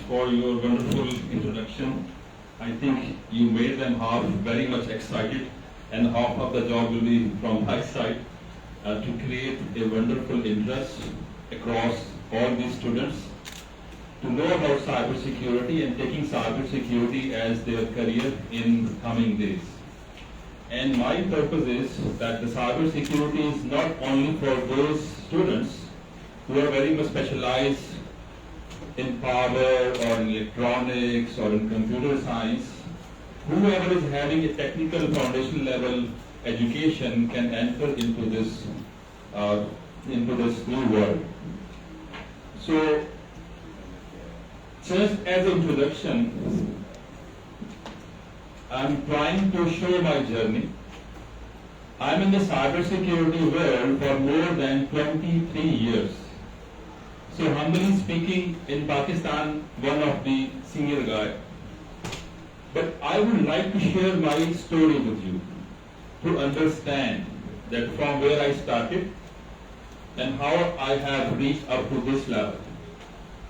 for your wonderful introduction. I think you made them half very much excited, and half of the job will be from my side to create a wonderful interest across all these students to know about cybersecurity and taking cybersecurity as their career in the coming days. And my purpose is that the cybersecurity is not only for those students who are very much specialized in power or in electronics or in computer science. Whoever is having a technical foundation level education can enter into this new world. So, just as an introduction, I'm trying to show my journey. I'm in the cybersecurity world for more than 23 years. So humbly speaking, in Pakistan, one of the senior guy. But I would like to share my story with you to understand that from where I started and how I have reached up to this level.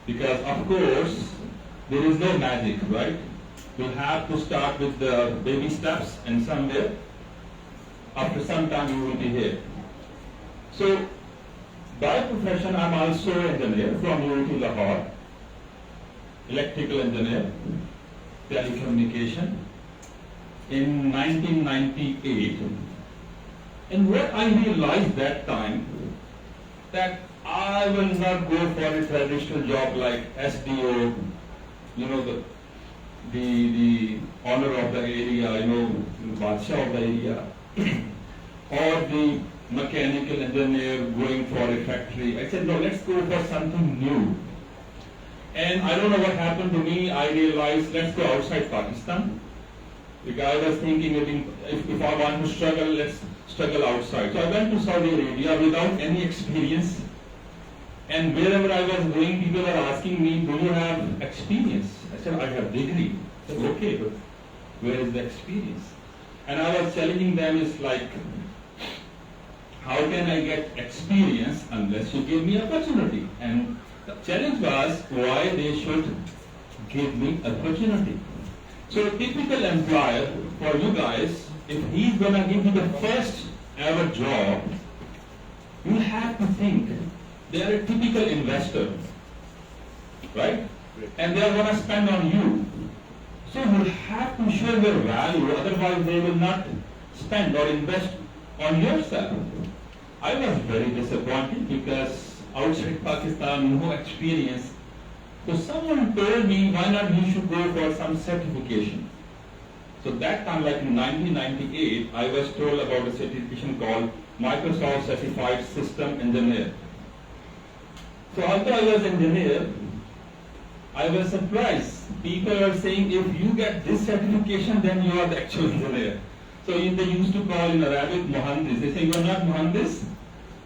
Because of course, there is no magic, right? We'll have to start with the baby steps, and somewhere, after some time, you will be here. So, by profession, I'm also an engineer from UIT Lahore, electrical engineer, telecommunication, in 1998. And what I realized that time, that I will not go for a traditional job like SDO, the owner of the area, Badshah of the area, or the mechanical engineer going for a factory. I said, no, let's go for something new. And I don't know what happened to me. I realized, let's go outside Pakistan. Because I was thinking, if I want to struggle, let's struggle outside. So I went to Saudi Arabia without any experience. And wherever I was going, people were asking me, do you have experience? I said, I have degree. I said, okay, but where is the experience? And I was challenging them, it's like, how can I get experience unless you give me opportunity? And the challenge was why they should give me opportunity. So a typical employer for you guys, if he's gonna give you the first ever job, you have to think they are a typical investor, right? And they are gonna spend on you. So you have to show your value, otherwise they will not spend or invest on yourself. I was very disappointed because outside Pakistan, no experience. So someone told me, why not you should go for some certification. So that time, like in 1998, I was told about a certification called Microsoft Certified System Engineer. So although I was engineer, I was surprised. People are saying, if you get this certification, then you are the actual engineer. So they used to call in Arabic Muhandis. They say, you are not Muhandis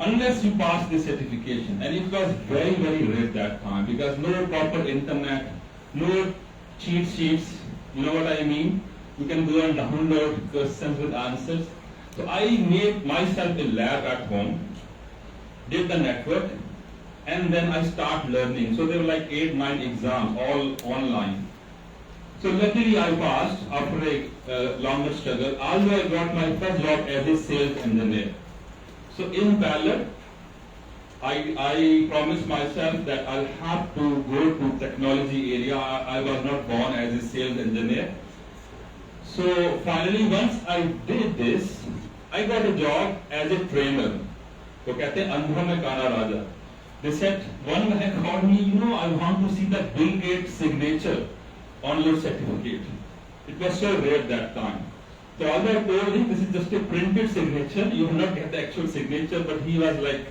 unless you pass this certification. And it was very, very rare that time because no proper internet, no cheat sheets. You know what I mean? You can go and download questions with answers. So I made myself a lab at home, did the network, and then I start learning. So there were like 8-9 exams, all online. So luckily I passed after a longer struggle, although I got my first job as a sales engineer. So in parallel, I promised myself that I'll have to go to technology area. I was not born as a sales engineer. So finally, once I did this, I got a job as a trainer. So कहते हैं अंधों में काना राजा. They said, one guy called me, I want to see the Bill Gates signature on your certificate. It was so rare that time. So although I told him this is just a printed signature, you will not get the actual signature, but he was like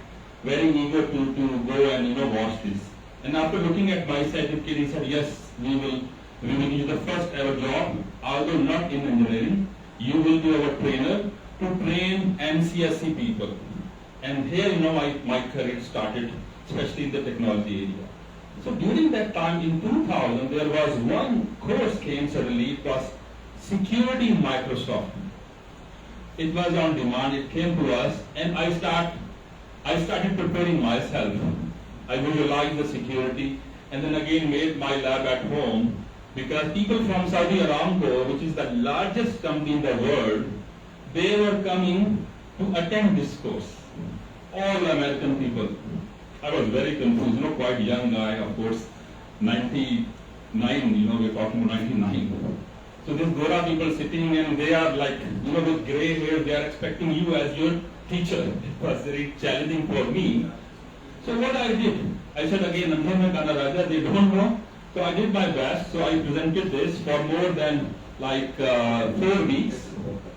very eager to go and watch this. And after looking at my certificate, he said, yes, we will give you the first ever job, although not in engineering. You will be our trainer to train NCSC people. And here, my career started, especially in the technology area. So during that time in 2000, there was one course came suddenly. It was Security in Microsoft. It was on demand. It came to us, and I started preparing myself. I visualized the security, and then again made my lab at home, because people from Saudi Aramco, which is the largest company in the world, they were coming to attend this course. All American people. I was very confused, quite young guy, of course, 99, we're talking about 99. So these Gora people sitting, and they are like, with gray hair, they are expecting you as your teacher. It was very challenging for me. So what I did, I said again, Andhe mein Kana Raja, they don't know. So I did my best. So I presented this for more than 4 weeks.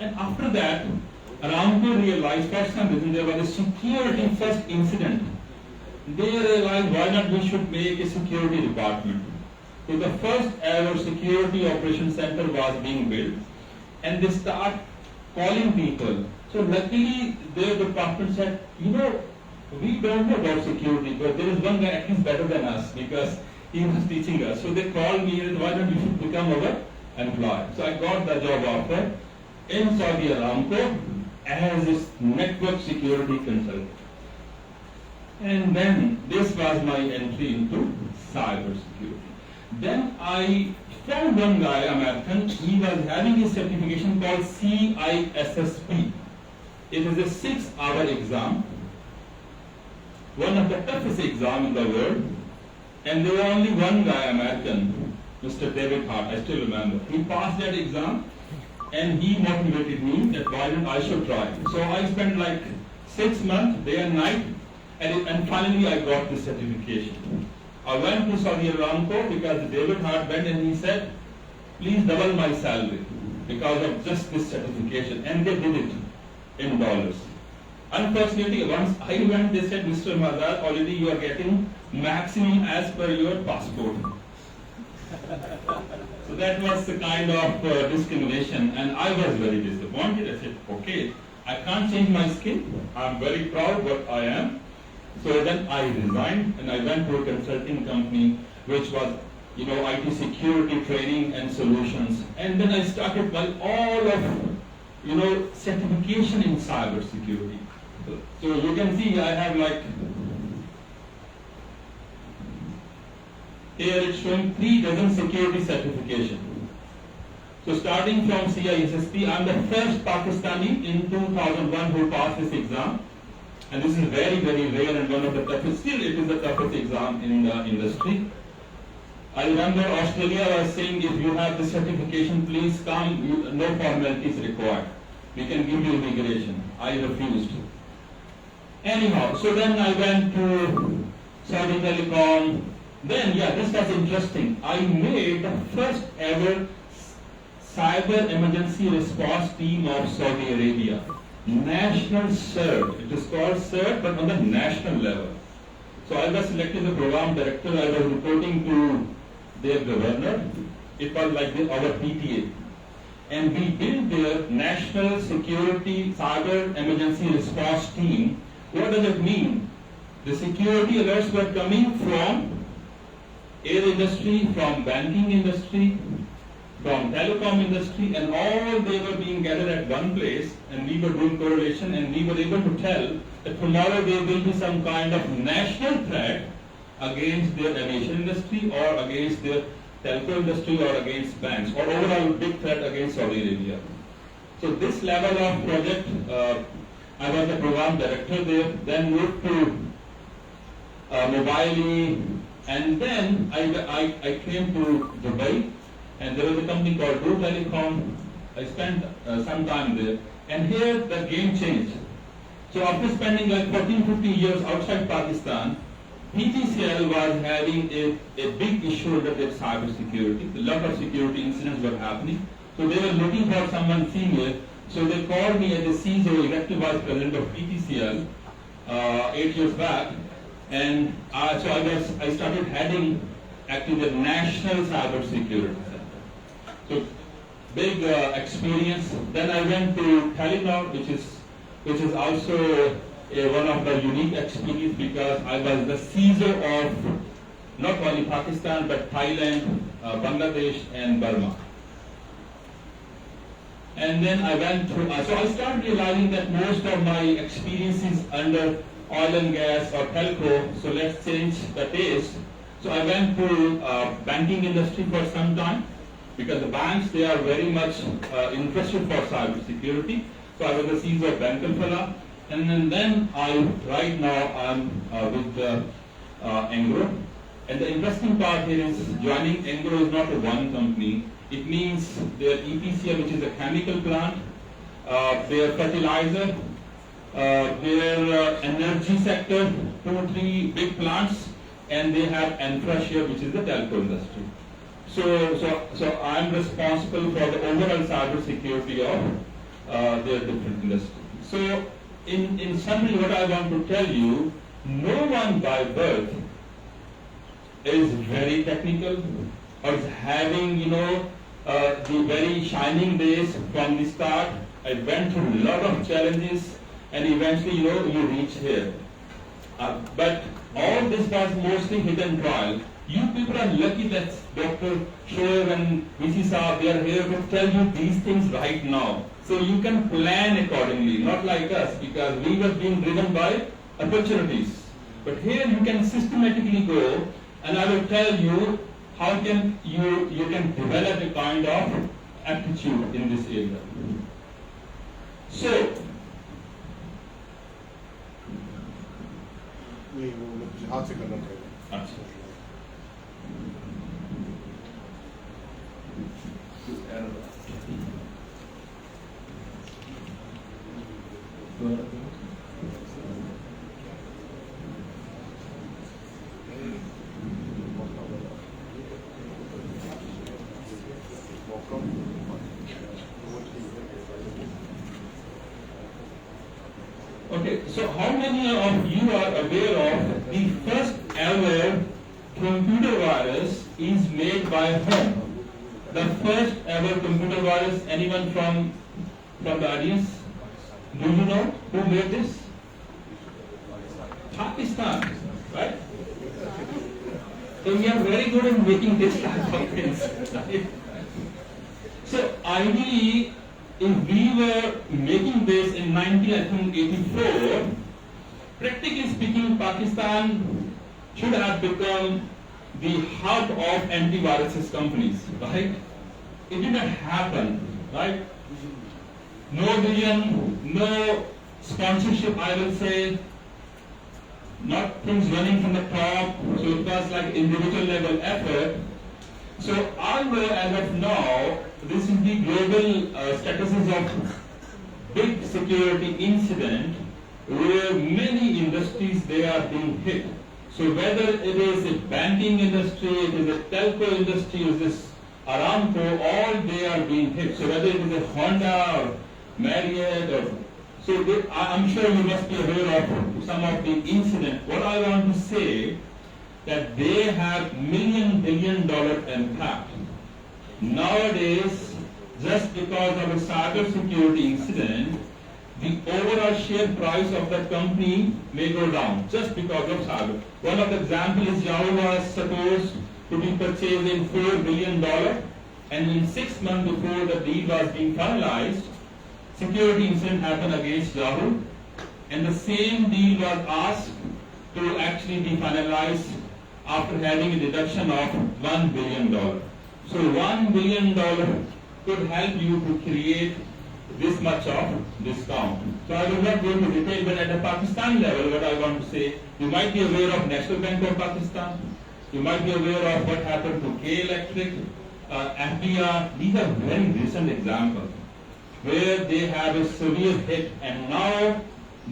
And after that, Aramco realized for some reason there was a security first incident. They realized why not we should make a security department. So the first ever security operations center was being built, and they start calling people. So luckily their department said, we don't know about security, but there is one guy at least better than us because he was teaching us. So they called me and why don't you should become our employee. So I got the job offer in Saudi Aramco as its network security consultant. And then this was my entry into cyber security. Then I found one guy, American, he was having a certification called CISSP. It is a 6-hour exam, one of the toughest exams in the world. And there was only one guy, American, Mr. David Hart, I still remember. He passed that exam and he motivated me that why don't I should try. So I spent 6 months, day and night, and finally I got this certification. I went to Saudi Aramco because David Hart went and he said, please double my salary because of just this certification. And they did it in dollars. Unfortunately, once I went, they said, Mr. Mehzad, already you are getting maximum as per your passport. So that was the kind of discrimination, and I was very disappointed. I said, okay, I can't change my skin. I'm very proud what I am. So then I resigned and I went to a consulting company which was, IT security training and solutions. And then I started all of, certification in cyber security. So you can see I have here it's showing 3 dozen security certification. So starting from CISSP, I'm the first Pakistani in 2001 who passed this exam. And this is very, very rare and one of the toughest, still it is the toughest exam in the industry. I remember Australia was saying if you have this certification, please come, no formalities required. We can give you immigration. I refused. Anyhow, so then I went to Saudi Telecom. Then, this was interesting. I made the first ever cyber emergency response team of Saudi Arabia. National CERT. It is called CERT, but on the national level. So I was selected as a program director. I was reporting to their governor. It was like our PTA. And we built their national security cyber emergency response team. What does it mean? The security alerts were coming from air industry, from banking industry, from telecom industry, and all they were being gathered at one place, and we were doing correlation, and we were able to tell that tomorrow there will be some kind of national threat against their aviation industry or against their telco industry or against banks, or overall big threat against Saudi Arabia. So this level of project, I was the program director there, then moved to Mobile, and then I came to Dubai, and there was a company called Blue Telecom. I spent some time there, and here the game changed. So after spending 14-15 years outside Pakistan, PTCL was having a big issue with their cyber security. A lot of security incidents were happening. So they were looking for someone senior. So they called me as the CISO, Executive Vice President of PTCL, 8 years back. And so I started heading actually the National Cyber Security Center. So big experience. Then I went to Telenor, which is also one of the unique experience because I was the CISO of not only Pakistan but Thailand, Bangladesh and Burma. And then I went through, so I started realizing that most of my experiences under oil and gas or telco, so let's change the taste. So I went to banking industry for some time because the banks, they are very much interested for cyber security. So I was the CEO of Bank Alfala, and then right now I'm with Engro. And the interesting part here is joining Engro is not a one company. It means their EPCL, which is a chemical plant, their fertilizer, their energy sector, 2-3 big plants, and they have infrastructure, which is the telco industry. So I'm responsible for the overall cyber security of their different industries. So in summary, what I want to tell you, no one by birth is very technical or is having, the very shining days from the start. I went through a lot of challenges and eventually, you reach here. But all this was mostly hidden trial. You people are lucky that Dr. Shoaib and VC Saab, they are here to tell you these things right now. So you can plan accordingly, not like us, because we were being driven by opportunities. But here you can systematically go, and I will tell you how can you can develop a kind of aptitude in this area. So, हाथ से करना पड़ेगा. अच्छा. Okay, so how many of you are aware of the first ever computer virus is made by whom? The first ever computer virus, anyone from the audience? Do you know who made this? Pakistan, right? So we are very good in making this type of things, right? So ideally, if we were making this in 1984, practically speaking, Pakistan should have become the hub of antiviruses companies, right? It did not happen, right? No vision, no sponsorship, I will say, not things running from the top, so it was like individual level effort. So although as of now, this is the global status of big security incident where many industries, they are being hit. So whether it is a banking industry, it is a telco industry, it is Aramco, all they are being hit. So whether it is a Honda or Marriott or so, I'm sure you must be aware of some of the incidents. What I want to say, that they have $1 billion impact. Nowadays, just because of a cyber security incident, the overall share price of the company may go down just because of cyber. One of the examples is Yahoo was supposed to be purchased in $4 billion, and in 6 months before the deal was being finalized, security incident happened against Yahoo, and the same deal was asked to actually be finalized after having a deduction of $1 billion. So $1 billion could help you to create this much of discount. So I will not go into detail, but at a Pakistan level, what I want to say, you might be aware of National Bank of Pakistan, you might be aware of what happened to K Electric, FDR. These are very recent examples where they have a severe hit, and now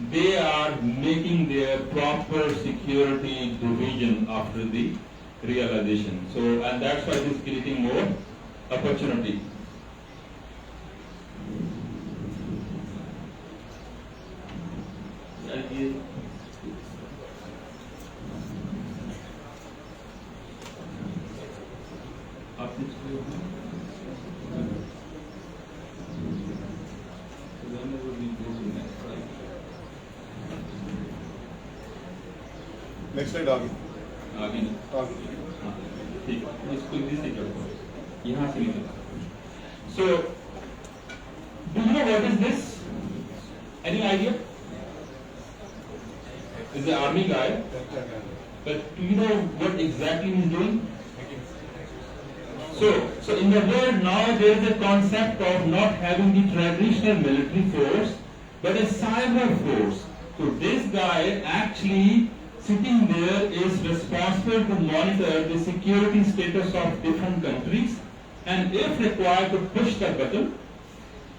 they are making their proper security division after the realization. So, and that's why it is creating more opportunity. Next slide आगे आगे ठीक है, इसको इधर से करो, यहाँ से नहीं. So, do you know what is this? Any idea? Is the army guy? But do you know what exactly he's doing? So in the world now there is a concept of not having the traditional military force, but a cyber force. So this guy actually sitting there is responsible to monitor the security status of different countries, and if required to push the button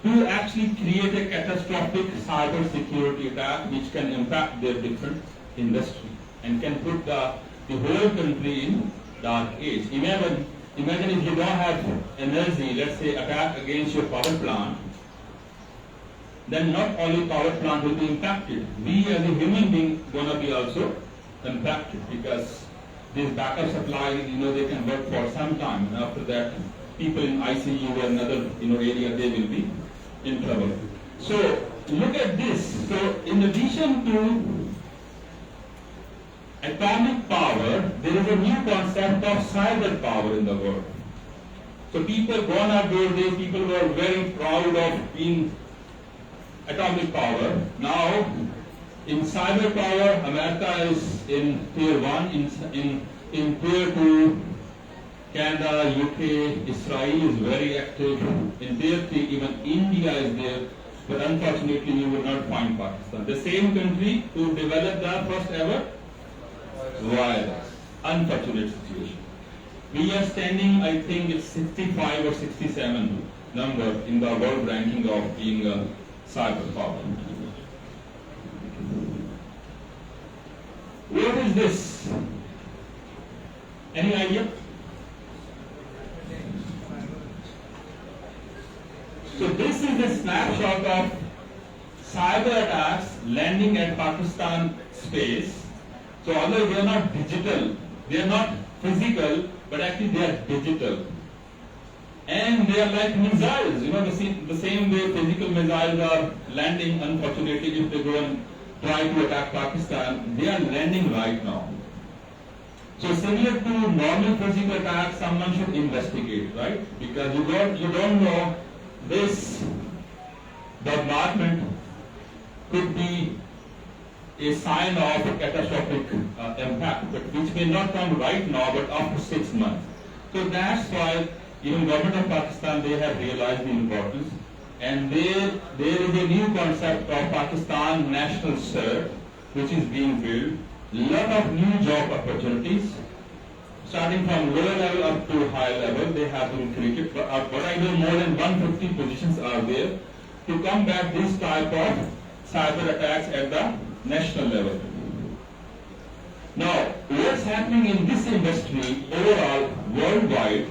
to actually create a catastrophic cyber security attack which can impact their different industry and can put the whole country in dark age. Imagine if you don't have energy, let's say attack against your power plant, then not only power plant will be impacted, we as a human being gonna be also impacted, because these backup supplies, they can work for some time, and after that people in ICU and other area, they will be in trouble. So look at this. So in addition to atomic power, there is a new concept of cyber power in the world. So people gone up those days, people were very proud of being atomic power. Now in cyber power, America is in tier 1, in tier 2, Canada, UK, Israel is very active. In tier 3, even India is there, but unfortunately you will not find Pakistan. The same country who developed the first ever virus. Unfortunate situation. We are standing, I think it's 65 or 67 number in the world ranking of being a cyber power. What is this? Any idea? So this is a snapshot of cyber attacks landing at Pakistan space. So although they are not digital, they are not physical, but actually they are digital. And they are like missiles, the same way physical missiles are landing, unfortunately, if they go and try to attack Pakistan, they are landing right now. So similar to normal physical attacks, someone should investigate, right? Because you don't know, this bombardment could be a sign of a catastrophic impact, but which may not come right now, but after 6 months. So that's why even government of Pakistan, they have realized the importance, and there is a new concept of Pakistan National Cert, which is being built. Lot of new job opportunities, starting from lower level up to high level, they have been created. But I know more than 150 positions are there to combat this type of cyber attacks at the national level. Now, what's happening in this industry overall worldwide?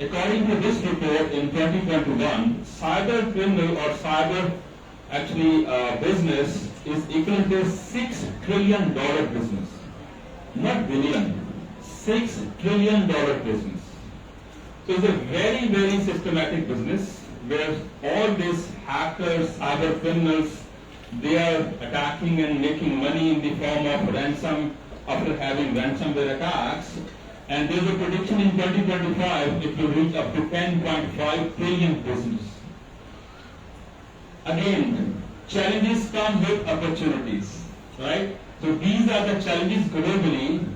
According to this report in 2021, cyber criminal or cyber business is equal to $6 trillion business. Not billion, $6 trillion business. So it's a very, very systematic business where all these hackers, cyber criminals, they are attacking and making money in the form of ransom after having ransomware attacks. And there's a prediction in 2025 it will reach up to 10.5 trillion business. Again, challenges come with opportunities, right? So these are the challenges globally,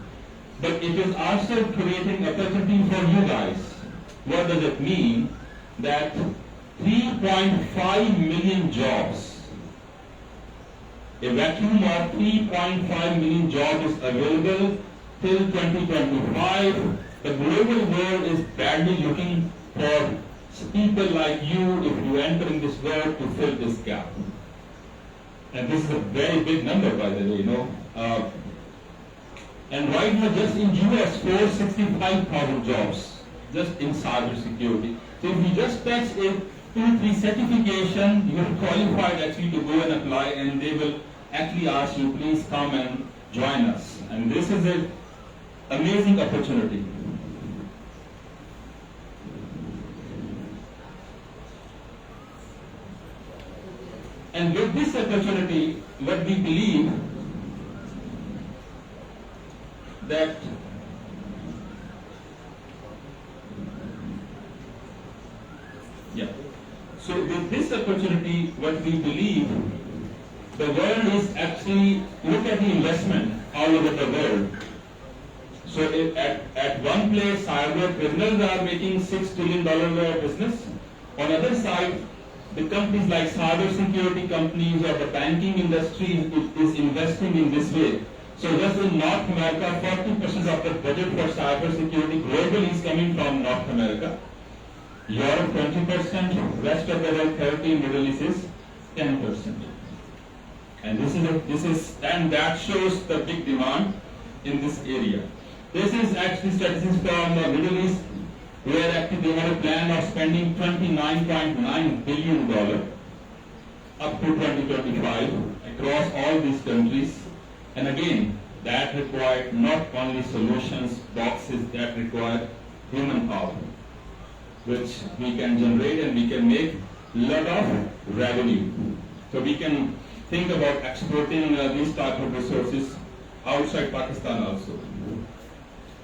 but it is also creating opportunity for you guys. What does it mean? That 3.5 million jobs, a vacuum of 3.5 million jobs is available till 2025. The global world is badly looking for people like you, if you enter in this world, to fill this gap. And this is a very big number, by the way, and right now, just in US, 465,000 jobs, just in cyber security. So if you just touch a 2-3 certification, you are qualified actually to go and apply, and they will actually ask you, please come and join us. And this is an amazing opportunity. And with this opportunity, what we believe that so with this opportunity, what we believe the world is actually, look at the investment all over the world. So at one place, cyber criminals are making $6 trillion business. On the other side, the companies like cyber security companies or the banking industry is investing in this way. So just in North America, 40% of the budget for cyber security globally is coming from North America. Europe 20%, rest of the world 30%, Middle East is 10%. And and that shows the big demand in this area. This is actually statistics from the Middle East, where actually they had a plan of spending $29.9 billion up to 2025 across all these countries. And again, that required not only solutions, boxes, that required human power, which we can generate and we can make a lot of revenue. So we can think about exporting these type of resources outside Pakistan also.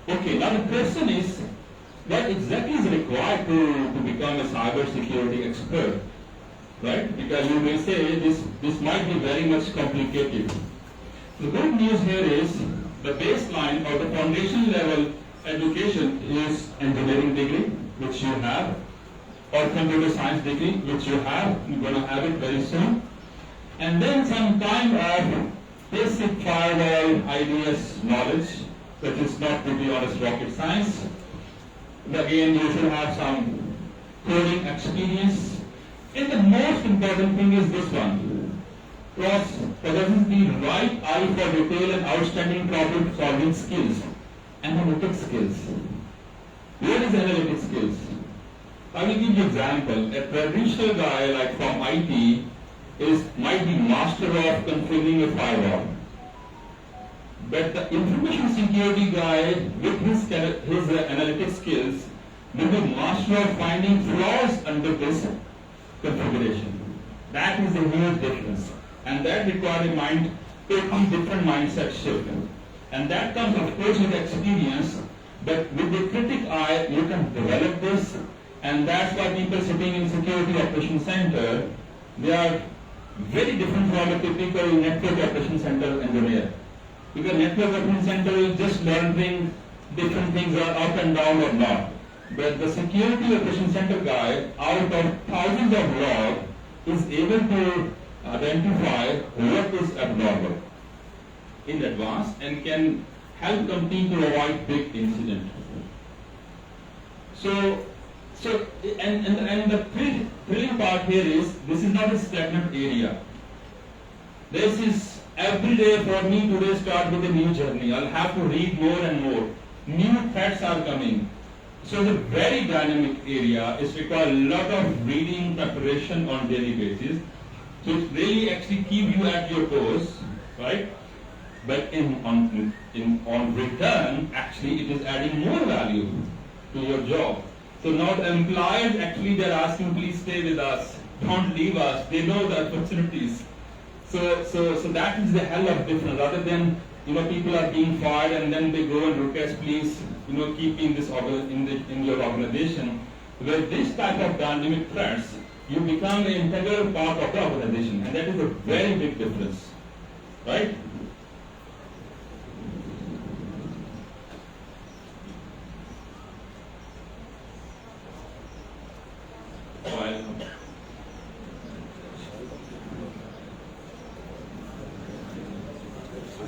Okay, now the question is, what exactly is required to become a cyber security expert, right? Because you may say this might be very much complicated. The good news here is the baseline or the foundation level education is engineering degree, which you have, or computer science degree, which you have. You're going to have it very soon. And then some kind of basic firewall IDS knowledge, which is not, to be honest, rocket science. But again, you should have some coding experience. And the most important thing is this one. Possesses the right eye for detail and outstanding problem solving skills. Analytic skills. What is analytic skills? I will give you an example. A traditional guy like from IT might be master of configuring a firewall. But the information security guy with his analytic skills will be master of finding flaws under this configuration. That is a huge difference. And that requires a totally different mindset shift. And that comes of course with experience, but with the critic eye you can develop this, and that's why people sitting in security operations center, they are very different from a typical network operations center engineer. Because network operations center is just learning different things are up and down or not. But the security operations center guy, out of thousands of logs, is able to identify what is abnormal in advance and can help company to avoid big incident. And the thrilling part here is, this is not a stagnant area. This is every day for me today start with a new journey. I'll have to read more and more. New threats are coming. So it's a very dynamic area. It requires a lot of reading preparation on daily basis. So it really actually keep you at your course, right? But on return, actually it is adding more value to your job. So now the employers actually they're asking, please stay with us, don't leave us. They know the opportunities. So that is the hell of difference. Rather than people are being fired and then they go and request, please keep in this in your organization. With this type of dynamic threats, you become an integral part of the organization, and that is a very big difference, right?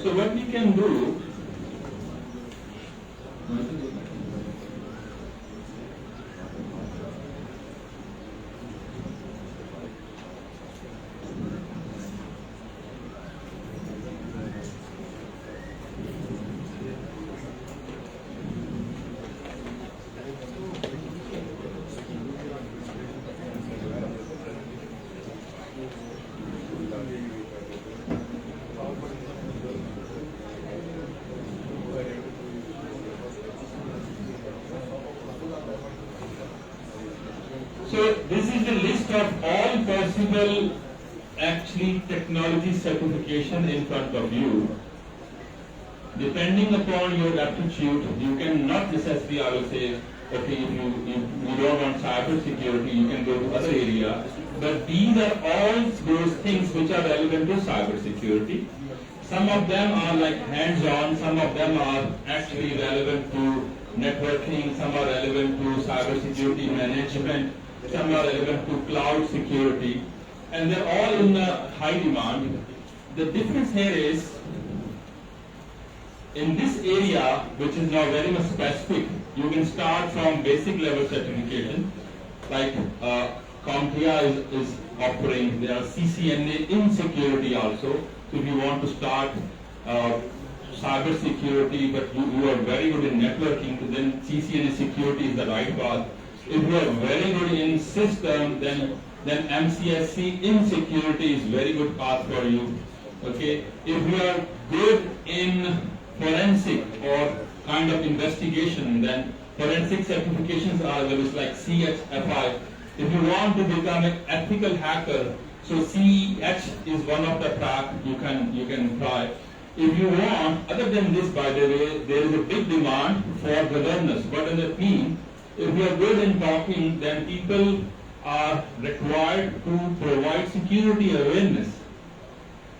So what we can do, so this is the list of all possible actually technology certification in front of you. Depending upon your aptitude, you can not necessarily, I will say, Okay, if you don't want cyber security, you can go to other area. But these are all those things which are relevant to cyber security. Some of them are like hands-on, some of them are actually relevant to networking, some are relevant to cyber security management, some are relevant to cloud security, and they're all in high demand. The difference here is, in this area, which is now very much specific, you can start from basic level certification, like CompTIA is offering. There are CCNA in security also. So if you want to start cyber security, but you are very good in networking, then CCNA security is the right path. If you are very good in system, then MCSC in security is very good path for you. Okay. If you are good in forensic or kind of investigation, then forensic certifications are available like CHFI. If you want to become an ethical hacker, so CEH is one of the track you can apply. If you want, other than this, by the way, there is a big demand for governance. What does that mean? If you are good in talking, then people are required to provide security awareness,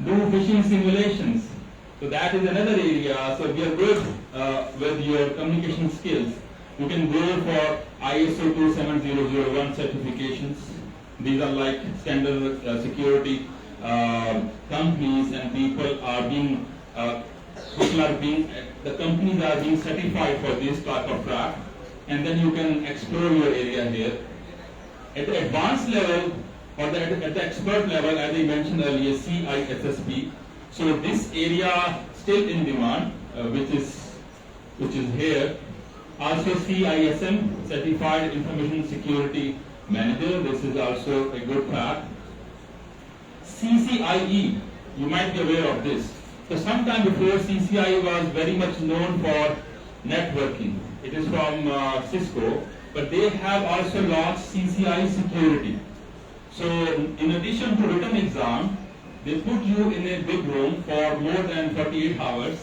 do phishing simulations. So that is another area. So if you are good with your communication skills, you can go for ISO 27001 certifications. These are like standard security companies, and the companies are being certified for this type of track, and then you can explore your area here. At the advanced level or at the expert level, as I mentioned earlier, CISSP. So this area still in demand, which is here. Also CISM, Certified Information Security Manager. This is also a good track. CCIE, you might be aware of this. So sometime before, CCIE was very much known for networking. It is from Cisco, but they have also launched CCIE Security. So in addition to written exam, they put you in a big room for more than 48 hours,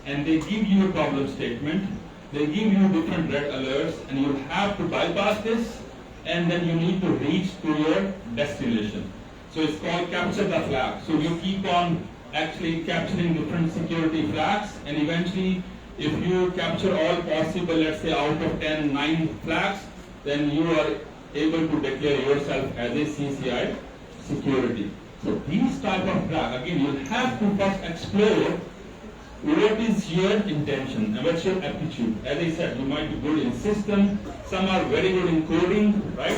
and they give you a problem statement. They give you different red alerts, and you have to bypass this, and then you need to reach to your destination. So it's called capture the flag. So you keep on actually capturing different security flags, and eventually if you capture all possible, let's say out of 10, 9 flags, then you are able to declare yourself as a CCI security. So these type of flag, again, you have to first explore what is your intention and what's your aptitude. As I said, you might be good in system, some are very good in coding, right?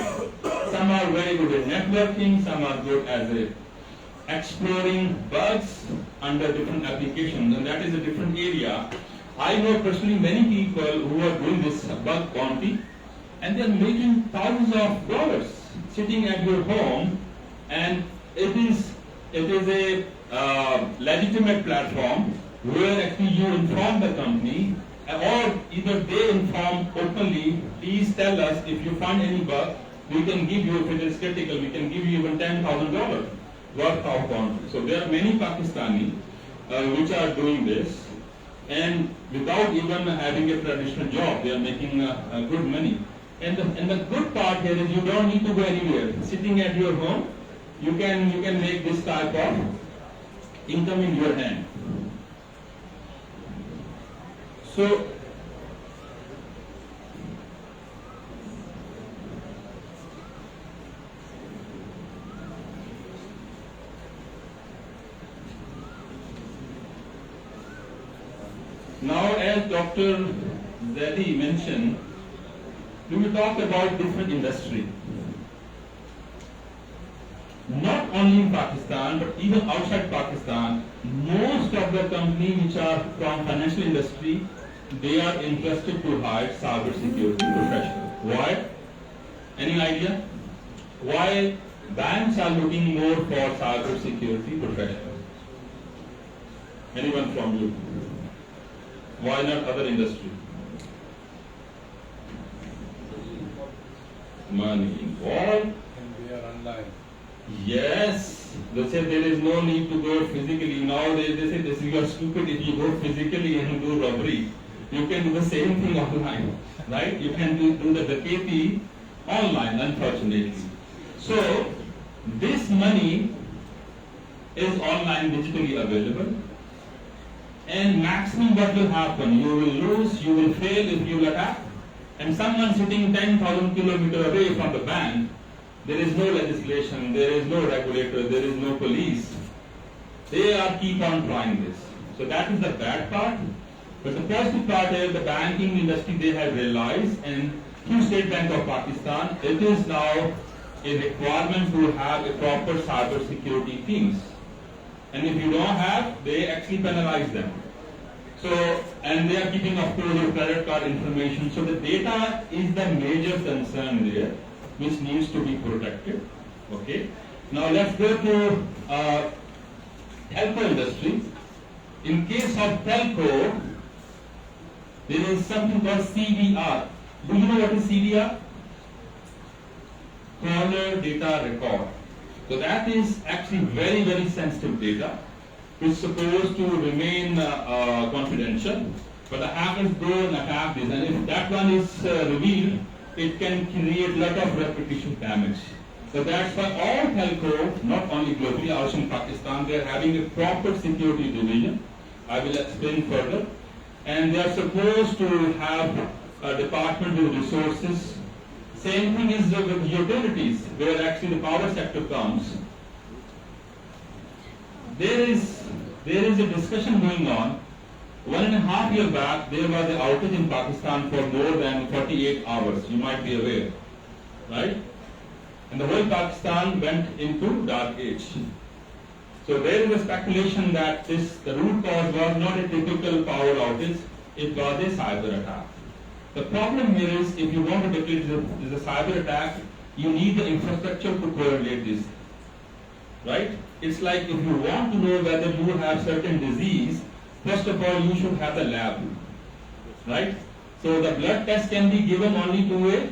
Some are very good in networking, some are good as a exploring bugs under different applications, and that is a different area. I know personally many people who are doing this bug bounty, and they are making thousands of dollars sitting at your home, and it is a legitimate platform where actually you inform the company, or either they inform openly, please tell us if you find any bug, we can give you, if it is critical, we can give you even $10,000 worth of bounty. So there are many Pakistani which are doing this, and without even having a traditional job, they are making good money. And the good part here is you don't need to go anywhere. Sitting at your home, you can make this type of income in your hand. So now, as Dr. Zedi mentioned, we will talk about different industry. Not only in Pakistan, but even outside Pakistan, most of the companies which are from financial industry, they are interested to hire cyber security professionals. Why? Any idea? Why banks are looking more for cyber security professionals? Anyone from you? Why not other industry? Money involved. And we are online. Yes. They say there is no need to go physically. Now they say this, you are stupid if you go physically and do robbery. You can do the same thing online, right? You can do the DKT online, unfortunately. So this money is online, digitally available, and maximum what will happen? You will lose, you will fail if you will attack, and someone sitting 10,000 kilometers away from the bank, there is no legislation, there is no regulator, there is no police. They are keep on trying this. So that is the bad part. But the positive part is the banking industry, they have realized, and through State Bank of Pakistan, it is now a requirement to have a proper cyber security teams. And if you don't have, they actually penalize them. So, and they are keeping, of course, your credit card information. So the data is the major concern there, which needs to be protected. Okay. Now let's go to telco industry. In case of telco, there is something called CDR. Do you know what is CDR? Caller data record. So that is actually very, very sensitive data, which is supposed to remain confidential. But the hackers go and attack this, and if that one is revealed, it can create a lot of repetition damage. So that's why all telco, not only globally, also in Pakistan, they are having a proper security division. I will explain further. And they are supposed to have a department with resources. Same thing is with utilities, where actually the power sector comes. There is a discussion going on. 1.5 years back, there was an outage in Pakistan for more than 48 hours. You might be aware, right? And the whole Pakistan went into dark age. So there is a speculation that the root cause was not a typical power outage, it was a cyber attack. The problem here is, if you want to declare this a cyber attack, you need the infrastructure to correlate this, right? It's like if you want to know whether you have certain disease, first of all you should have the lab, right? So the blood test can be given only to a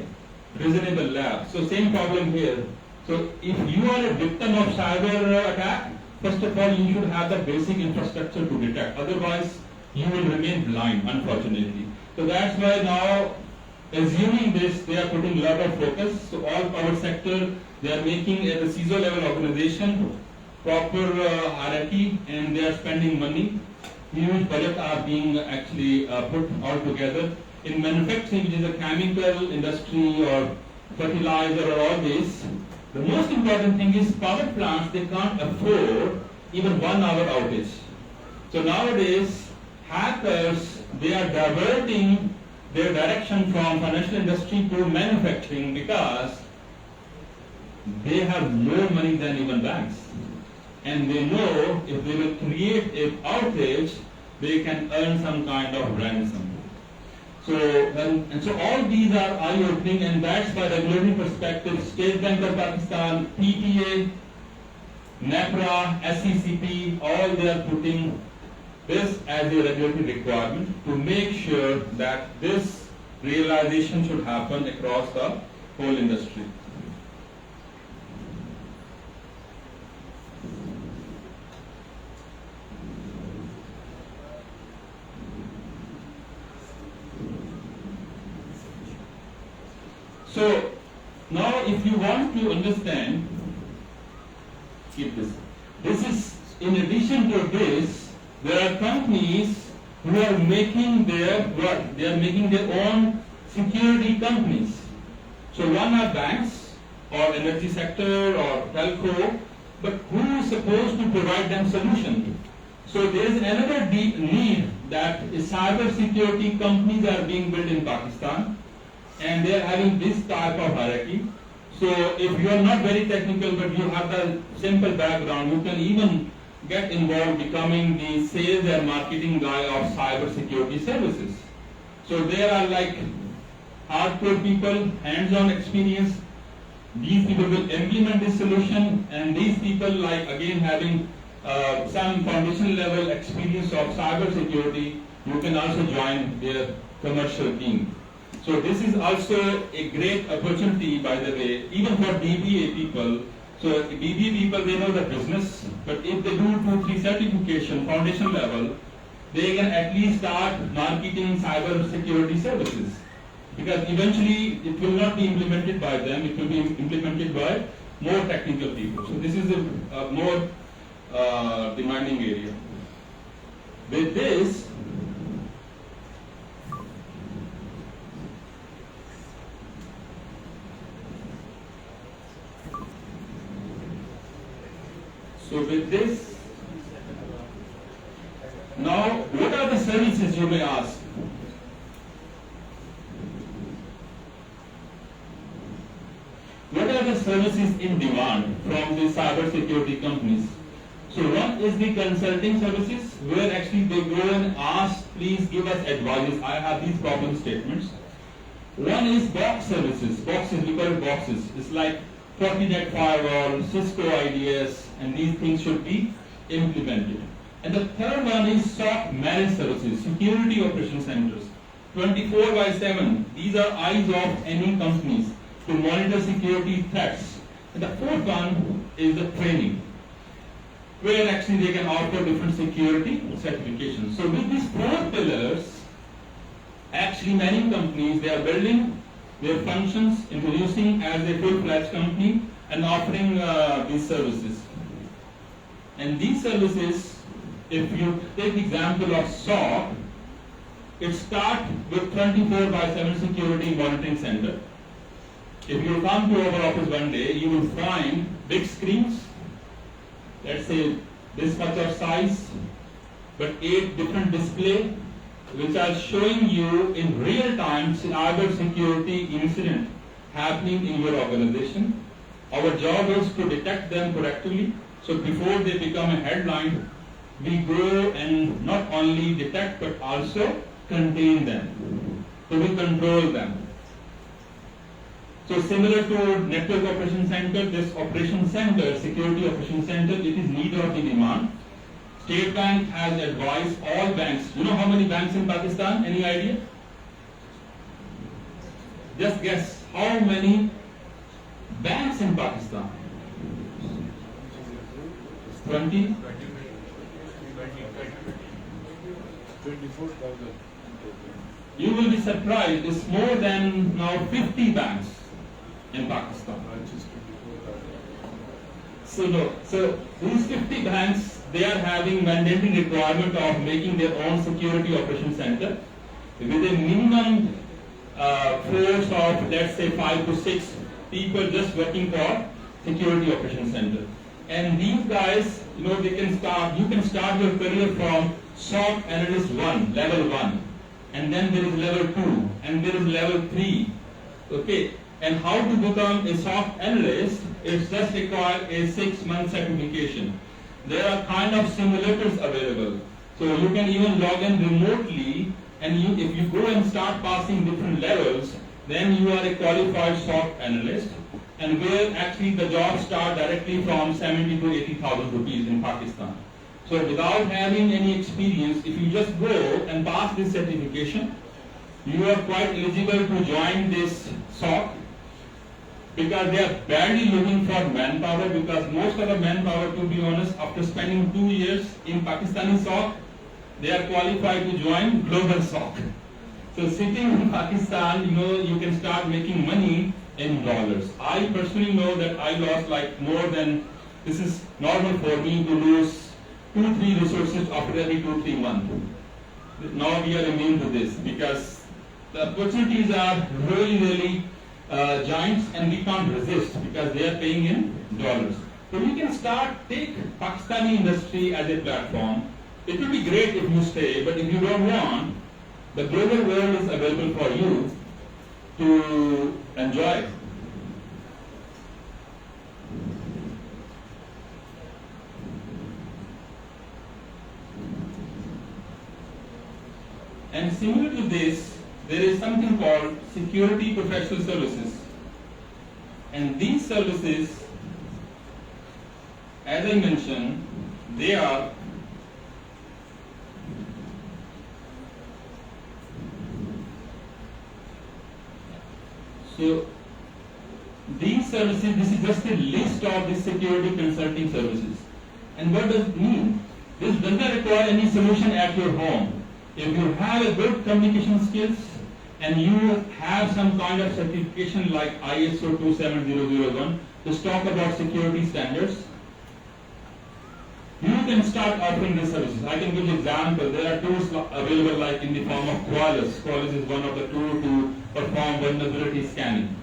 reasonable lab. So same problem here. So if you are a victim of cyber attack, first of all you should have the basic infrastructure to detect. Otherwise you will remain blind, unfortunately. So that's why now, assuming this, they are putting a lot of focus. So all power sector, they are making at the CISO level organization proper hierarchy, and they are spending money. Huge budgets are being actually put all together. In manufacturing, which is a chemical industry or fertilizer or all this, the most important thing is power plants, they can't afford even 1 hour outage. So nowadays, hackers, they are diverting their direction from financial industry to manufacturing because they have more money than even banks. And they know if they will create an outage, they can earn some kind of ransom. So, and so all these are eye-opening, and that's why regulatory perspective, State Bank of Pakistan, PTA, NEPRA, SECP, all they are putting this as a regulatory requirement to make sure that this realization should happen across the whole industry. So now if you want to understand, keep this. This is, in addition to this, there are companies who are making their what? They are making their own security companies. So one are banks or energy sector or telco, but who is supposed to provide them solution? So there is another deep need that cyber security companies are being built in Pakistan, and they are having this type of hierarchy. So if you are not very technical but you have the simple background, you can even get involved becoming the sales and marketing guy of cyber security services. So there are like hardcore people, hands-on experience. These people will implement this solution, and these people, like again having some foundation level experience of cyber security, you can also join their commercial team. So this is also a great opportunity, by the way, even for DBA people. So DBA people, they know the business, but if they do 2-3 certification, foundation level, they can at least start marketing cyber security services. Because eventually it will not be implemented by them, it will be implemented by more technical people. So this is a more demanding area. With this, now what are the services, you may ask? What are the services in demand from the cyber security companies? So one is the consulting services, where actually they go and ask, please give us advice, I have these problem statements. One is box services, boxes, we call it boxes. It's like Fortinet firewall, Cisco IDS, and these things should be implemented. And the third one is SOC managed services, security operation centers. 24/7, these are eyes of any companies to monitor security threats. And the fourth one is the training, where actually they can offer different security certifications. So with these four pillars, actually many companies, they are building their functions, introducing as a full-fledged company and offering these services. And these services, if you take the example of SOC, it starts with 24/7 security monitoring center. If you come to our office one day, you will find big screens, let's say this much of size, but 8 different displays, which are showing you in real time cyber security incident happening in your organization. Our job is to detect them correctly, so before they become a headline, we go and not only detect but also contain them. So we control them. So similar to network operation center, this operation center, security operation center, it is neither of the demand. State Bank has advised all banks. You know how many banks in Pakistan? Any idea? Just guess how many banks in Pakistan? 20? 24,000. You will be surprised, it's more than now 50 banks in Pakistan. So these 50 banks, they are having mandating requirement of making their own security operation center with a minimum force of, let's say, 5 to 6 people just working for security operation center. And these guys, they can start, you can start your career from SOC analyst 1, level 1, and then there is level 2, and there is level 3. Okay, and how to become a SOC analyst is just require a 6-month certification. There are kind of simulators available, so you can even log in remotely, and if you go and start passing different levels, then you are a qualified SOC analyst, and where actually the jobs start directly from 70 to 80,000 rupees in Pakistan. So without having any experience, if you just go and pass this certification, you are quite eligible to join this SOC, because they are badly looking for manpower, because most of the manpower, to be honest, after spending 2 years in Pakistani SOC, they are qualified to join global SOC. So sitting in Pakistan, you can start making money in dollars. I personally know that I lost like more than, this is normal for me to lose 2-3 resources after every 2-3 months. Now we are immune to this because the opportunities are really giants, and we can't resist because they are paying in dollars. So we can take Pakistani industry as a platform. It will be great if you stay, but if you don't want, the global world is available for you to enjoy. And similar to this, there is something called security professional services. And these services, as I mentioned, they are so these services, this is just a list of the security consulting services. And what does it mean? This does not require any solution at your home. If you have a good communication skills and you have some kind of certification like ISO 27001, to talk about security standards, you can start offering these services. I can give you example. There are tools available like in the form of Qualys. Qualys is one of the tools to perform vulnerability scanning.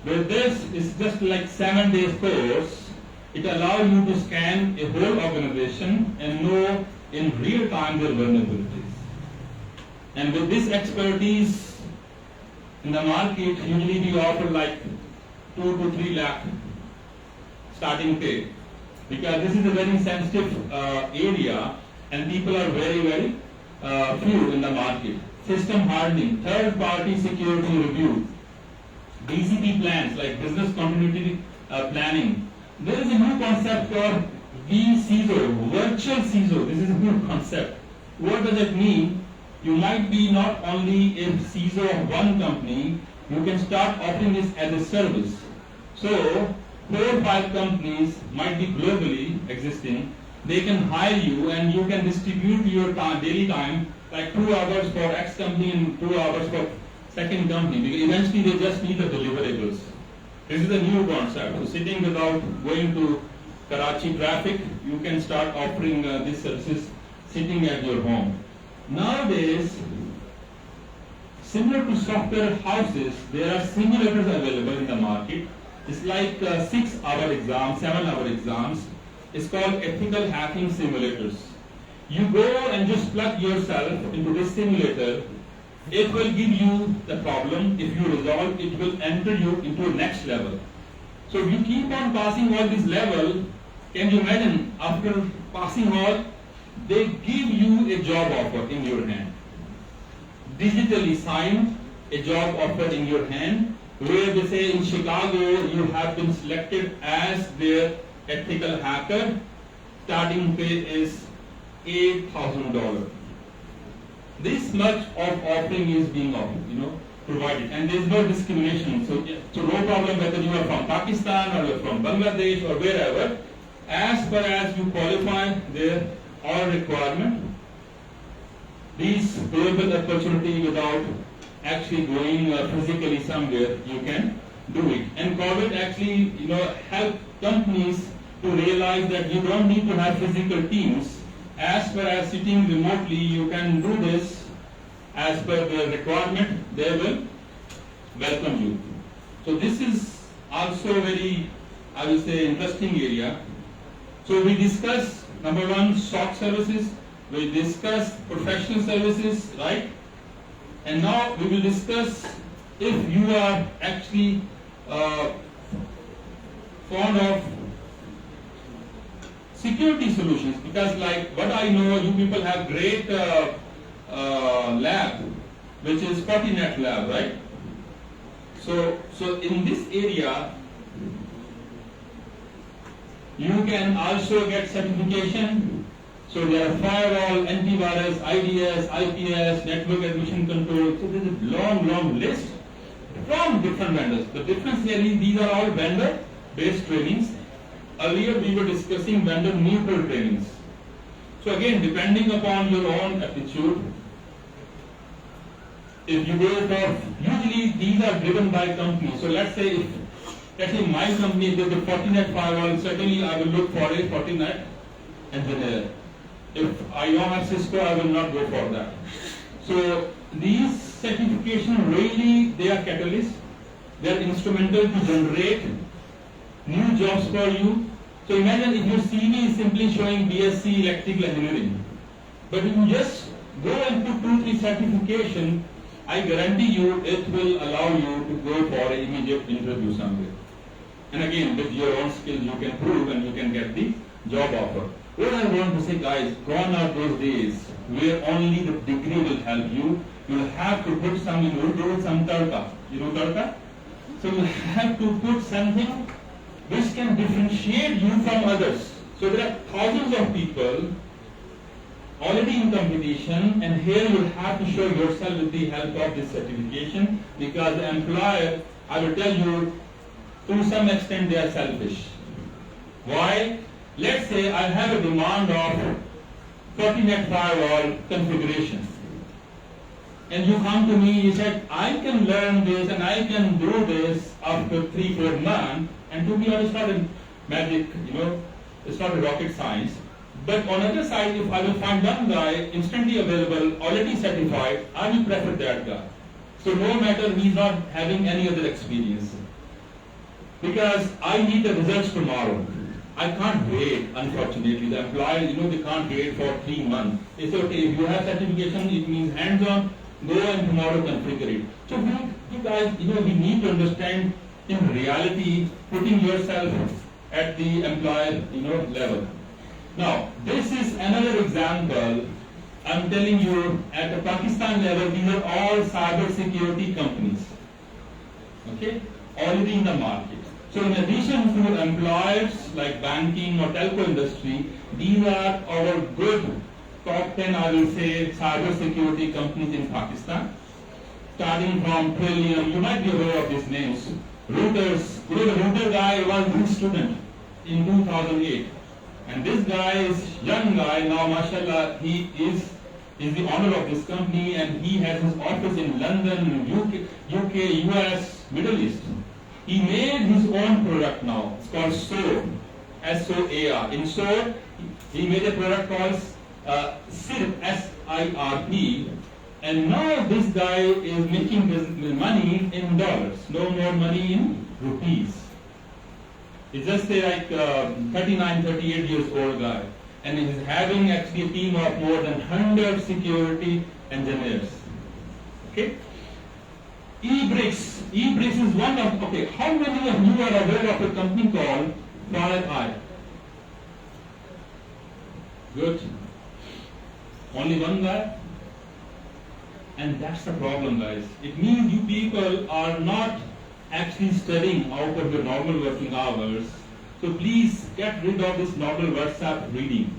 With this, it's just like 7 days course. It allows you to scan a whole organization and know in real time their vulnerabilities. And with this expertise in the market, usually we offer like 2 to 3 lakh starting pay, because this is a very sensitive area and people are very few in the market. System hardening, third party security review, BCP plans like business continuity planning. There is a new concept called vCISO, virtual CISO. This is a new concept. What does it mean? You might be not only a CISO of one company, you can start offering this as a service. So 4 or 5 companies might be globally existing. They can hire you and you can distribute your time, daily time, like 2 hours for X company and 2 hours for second company, because eventually they just need the deliverables. This is a new concept. So sitting without going to Karachi traffic, you can start offering these services sitting at your home. Nowadays, similar to software houses, there are simulators available in the market. It's like 6-hour exams, 7-hour exams. It's called ethical hacking simulators. You go and just plug yourself into this simulator. It will give you the problem. If you resolve, it will enter you into next level. So if you keep on passing all this level, can you imagine after passing all, they give you a job offer in your hand. Digitally signed, a job offer in your hand, where they say in Chicago you have been selected as their ethical hacker. Starting pay is $8,000. This much of offering is being provided, and there is no discrimination. So no problem whether you are from Pakistan or you are from Bangladesh or wherever. As far as you qualify, there are requirement. These global opportunity without actually going physically somewhere, you can do it. And COVID actually help companies to realize that you don't need to have physical teams. As far as sitting remotely, you can do this as per their requirement. They will welcome you. So this is also very, I will say, interesting area. So we discuss number 1, SOC services. We discuss professional services, right? And now we will discuss if you are actually fond of security solutions, because like what I know, you people have great lab, which is Fortinet lab, right? So in this area, you can also get certification. So there are firewall, antivirus, IDS, IPS, network admission control. So there is a long list from different vendors. The difference here is these are all vendor-based trainings. Earlier we were discussing vendor-neutral trainings. So again, depending upon your own aptitude, if you go for, usually these are driven by companies. So let's say my company is the Fortinet firewall, certainly I will look for a Fortinet engineer. If I don't have Cisco, I will not go for that. So these certifications really, they are catalysts. They are instrumental to generate new jobs for you. So imagine if your CV is simply showing BSc electrical engineering, but if you just go and put 2-3 certification, I guarantee you it will allow you to go for an immediate interview somewhere. And again, with your own skills, you can prove and you can get the job offer. What I want to say, guys, gone are those days where only the degree will help you. You will have to put some, you will do some tarka. You know tarka? So you have to put something which can differentiate you from others. So there are thousands of people already in competition, and here you have to show yourself with the help of this certification, because the employer, I will tell you, to some extent they are selfish. Why? Let's say I have a demand of Fortinet firewall configurations. And you come to me, you said, I can learn this and I can do this after 3-4 months. And to me, it's not a magic, it's not a rocket science. But on the other side, if I will find one guy instantly available, already certified, I will prefer that guy. So no matter he's not having any other experience. Because I need the results tomorrow. I can't wait, unfortunately. The employer, they can't wait for 3 months. They say, okay, if you have certification, it means hands-on, go and tomorrow configure it. So you guys, we need to understand in reality, putting yourself at the employer, level. Now, this is another example. I'm telling you, at the Pakistan level, these are all cyber security companies. Okay? Already in the market. So in addition to employers like banking or telco industry, these are our good top 10, I will say, cyber security companies in Pakistan. Starting from Trillium, you might be aware of these names. Reuters, the Reuters guy was his student in 2008. And this guy is young guy, now mashallah, he is the owner of this company and he has his office in London, UK, US, Middle East. He made his own product now. It's called SOAR, S-O-A-R. In SOAR, he made a product called SIRP, S-I-R-P. And now this guy is making money in dollars, no more money in rupees. He's just like 39, 38 years old guy. And he's having actually a team of more than 100 security engineers. Okay? eBricks is one of, okay, how many of you are aware of a company called FireEye? Good. Only one guy? And that's the problem, guys. It means you people are not actually studying out of your normal working hours. So please get rid of this normal WhatsApp reading.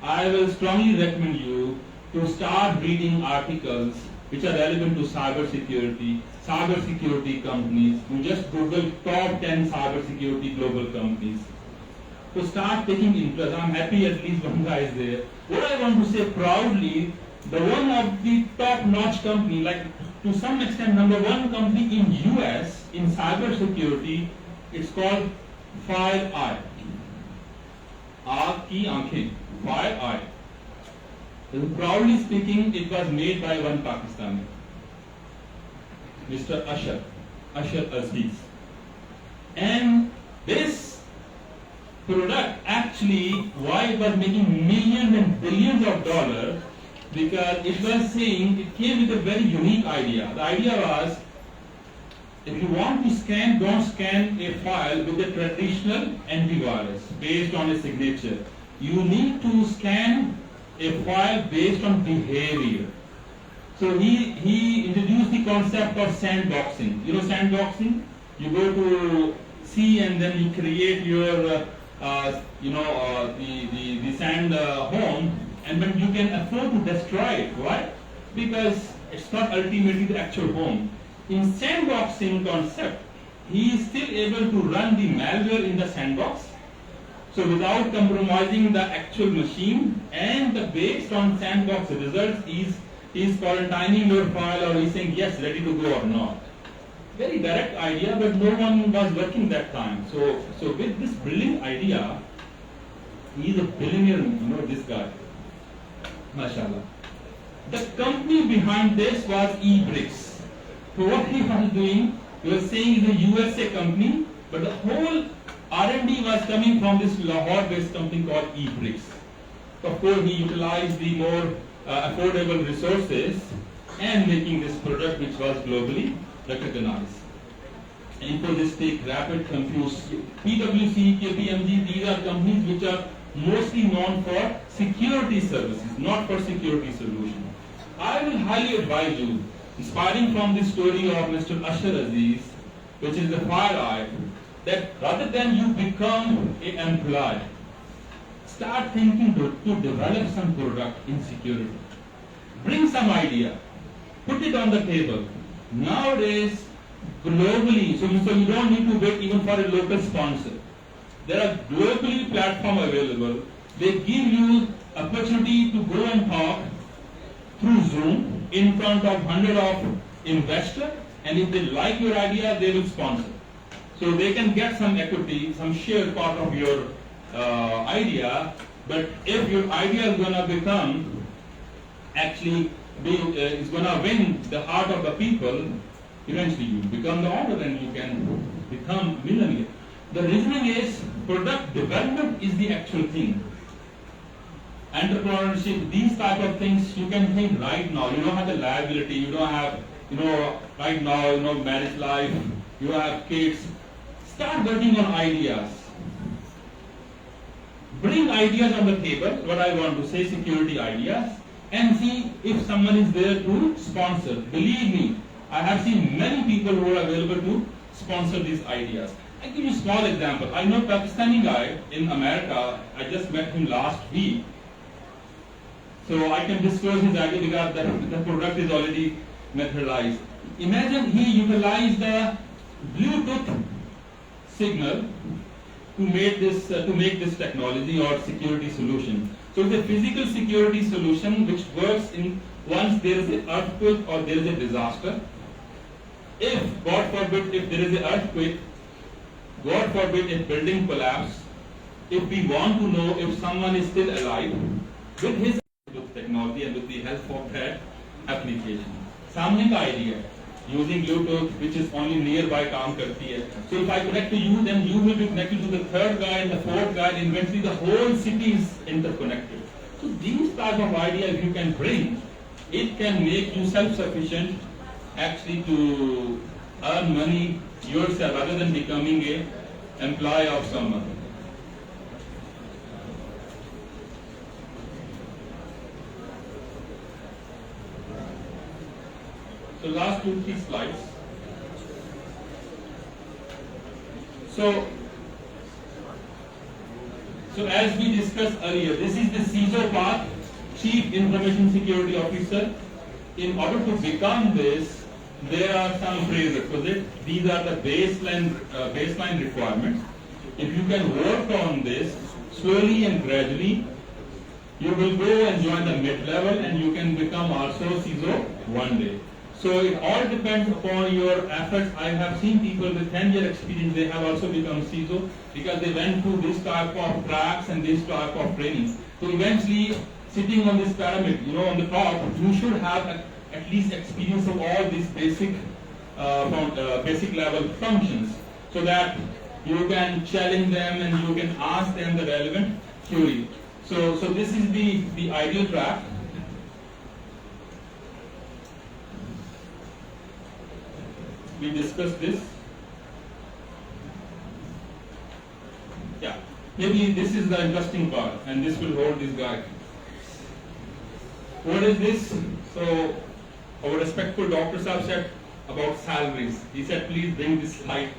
I will strongly recommend you to start reading articles which are relevant to cyber security companies. You just Google top 10 cyber security global companies. So start taking interest. I'm happy at least one guy is there. What I want to say proudly, the one of the top-notch company, like to some extent number one company in US in cyber security, it's called FireEye. FireEye. Proudly speaking, it was made by one Pakistani, Mr. Ashar Aziz. And this product actually, why it was making millions and billions of dollars, because it was saying, it came with a very unique idea. The idea was, if you want to scan, don't scan a file with a traditional antivirus based on a signature. You need to scan a file based on behavior. So he introduced the concept of sandboxing. You know sandboxing? You go to C and then you create your, the sand home, and then you can afford to destroy it. Why? Because it's not ultimately the actual home. In sandboxing concept, he is still able to run the malware in the sandbox. So without compromising the actual machine, and based on sandbox results, he's quarantining your file, or he's saying yes, ready to go or not. Very direct idea, but no one was working that time. So with this brilliant idea, he's a billionaire, this guy. MashaAllah. The company behind this was eBricks. So what he was doing, he was saying it's a USA company, but the whole R&D was coming from this Lahore-based company called eBricks. Of course, he utilized the more affordable resources and making this product which was globally recognized. Infosys, Rapid Compute, PwC, KPMG, these are companies which are mostly known for security services, not for security solutions. I will highly advise you, inspiring from the story of Mr. Ashar Aziz, which is the FireEye, that rather than you become an employee, start thinking to develop some product in security. Bring some idea, put it on the table. Nowadays, globally, so you don't need to wait even for a local sponsor. There are globally platforms available. They give you opportunity to go and talk through Zoom in front of hundred of investors, and if they like your idea, they will sponsor. So they can get some equity, some share part of your idea. But if your idea is gonna become is gonna win the heart of the people, eventually you become the owner and you can become millionaire. The reasoning is product development is the actual thing. Entrepreneurship, these type of things you can think right now. You don't have the liability, you don't have, right now, marriage life, you have kids. Start working on ideas. Bring ideas on the table, what I want to say, security ideas, and see if someone is there to sponsor. Believe me, I have seen many people who are available to sponsor these ideas. I give you a small example. I know a Pakistani guy in America. I just met him last week. So I can disclose his idea because the product is already methodized. Imagine he utilized the Bluetooth signal to make this technology or security solution. So it's a physical security solution which works in once there is an earthquake or there is a disaster. If, God forbid, if there is an earthquake, God forbid, if building collapse, if we want to know if someone is still alive, with his technology and with the help of that application. Samling idea, using Bluetooth, which is only nearby काम करती है. So if I connect to you, then you will be connected to the third guy and the fourth guy, and eventually the whole city is interconnected. So these type of ideas you can bring, it can make you self-sufficient actually to earn money yourself rather than becoming a employee of someone. So last 2-3 slides. So as we discussed earlier, this is the CISO path, Chief Information Security Officer. In order to become this, there are some prerequisites. These are the baseline requirements. If you can work on this slowly and gradually, you will go and join the mid-level and you can become also CISO one day. So it all depends upon your efforts. I have seen people with 10-year experience, they have also become CISO because they went through this type of tracks and this type of training. So eventually, sitting on this pyramid, on the top, you should have at least experience of all these basic level functions so that you can challenge them and you can ask them the relevant query. So this is the ideal track. We discussed this. Yeah, maybe this is the interesting part, and this will hold this guy. What is this? So, our respectful Dr. Saab said about salaries. He said, please bring this slide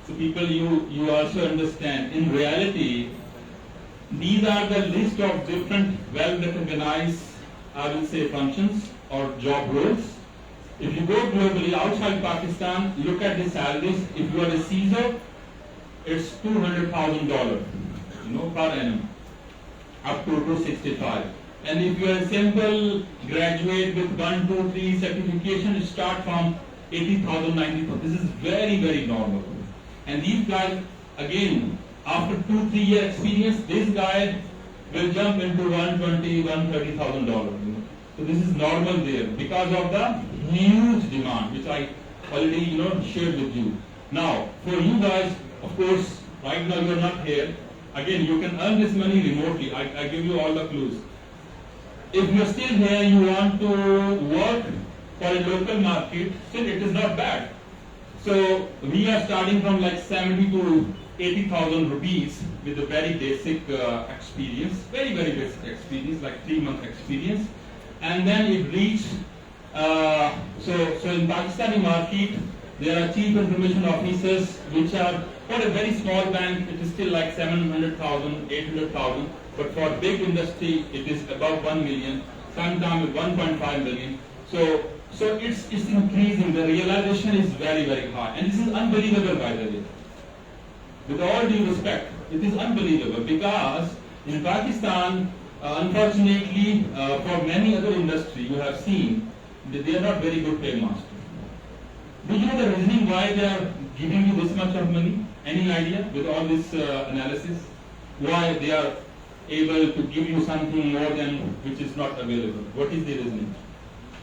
so people you also understand. In reality, these are the list of different well-recognized, I will say, functions or job roles. If you go globally outside Pakistan, look at the salaries. If you are a CISO, it's $200,000, per annum, up to 265. And if you are a simple graduate with 1, 2, 3 certification, it starts from 80,000, 90,000. This is very, very normal. And these guys, again, after 2-3 year experience, this guy will jump into $120,000, $130,000. So this is normal there because of the huge demand, which I already shared with you. Now, for you guys, of course, right now you are not here. Again, you can earn this money remotely. I give you all the clues. If you are still here, you want to work for a local market, still it is not bad. So we are starting from like 70 to 80,000 rupees with a very basic experience, very, very basic experience, like 3-month experience. And then it reached, so in Pakistani market, there are chief information officers which are, for a very small bank, it is still like 700,000, 800,000. But for big industry, it is above 1 million, sometimes 1.5 million. So it's increasing. The realization is very, very high. And this is unbelievable, by the way. With all due respect, it is unbelievable because in Pakistan, Unfortunately, for many other industries, you have seen that they are not very good paymasters. Do you know the reasoning why they are giving you this much of money? Any idea with all this analysis? Why they are able to give you something more than which is not available? What is the reasoning?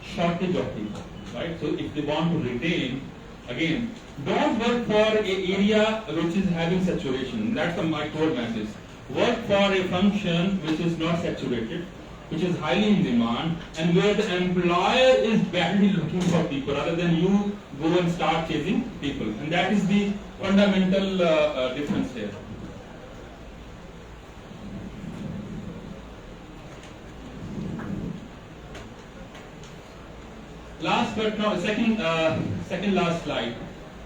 Shortage of people, right? So if they want to retain, again, don't work for an area which is having saturation. That's my core message. Work for a function which is not saturated, which is highly in demand, and where the employer is badly looking for people rather than you go and start chasing people. And that is the fundamental difference here. Last but not second last slide.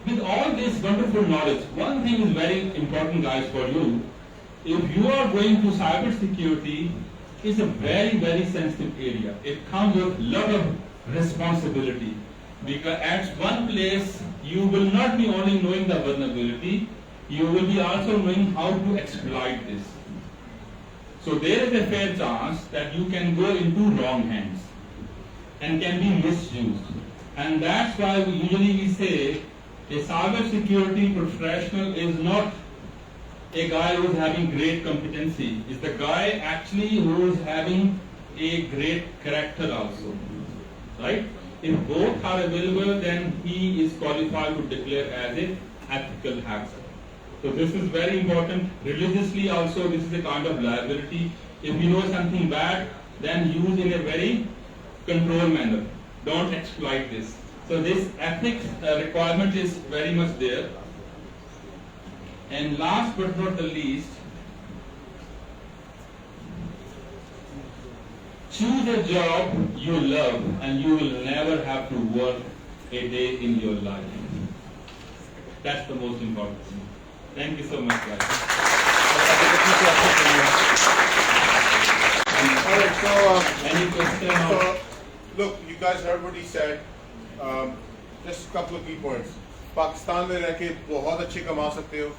With all this wonderful knowledge, one thing is very important, guys, for you. If you are going to cybersecurity, it's a very, very sensitive area. It comes with a lot of responsibility. Because at one place, you will not be only knowing the vulnerability, you will be also knowing how to exploit this. So there is a fair chance that you can go into wrong hands and can be misused. And that's why we say a cybersecurity professional is not a guy who is having great competency. Is the guy actually who is having a great character also, right? If both are available, then he is qualified to declare as an ethical hacker. So this is very important. Religiously also, this is a kind of liability. If you know something bad, then use in a very controlled manner. Don't exploit this. So this ethics requirement is very much there. And last but not the least, choose a job you love and you will never have to work a day in your life. That's the most important thing. Thank you so much, guys. Alright, so, Any question? so look, you guys heard what he said. Just a couple of key points. Pakistan में रह के बहुत अच्छे कमा सकते हो.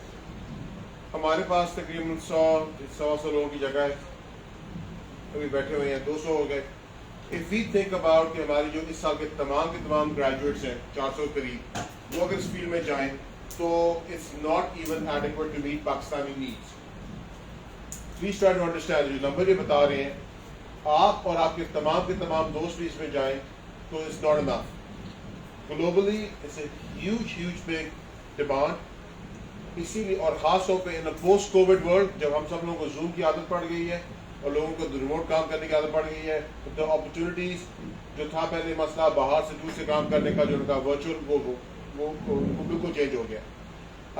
हमारे पास तकरीबन 100 लोगों की जगह है. अभी बैठे हुए हैं 200 हो गए. If we think about कि हमारी जो इस साल के तमाम ग्रेजुएट्स हैं 400 करीब, वो अगर इस फील्ड में जाएं तो it's not even adequate to meet Pakistani needs. Please try to understand. जो नंबर ये बता रहे हैं, आप और आपके तमाम दोस्त भी इसमें जाएं तो it's not enough. Globally, it's a huge big demand. इसीलिए और ख़ास तौर पे in a post-COVID world, जब हम सब लोगों को Zoom की आदत पड़ गई है और लोगों को रिमोट काम करने की आदत पड़ गई है, तो opportunities जो था पहले मसला बाहर से दूर से काम करने का जो उनका वर्चुअल वो बिल्कुल चेंज हो गया.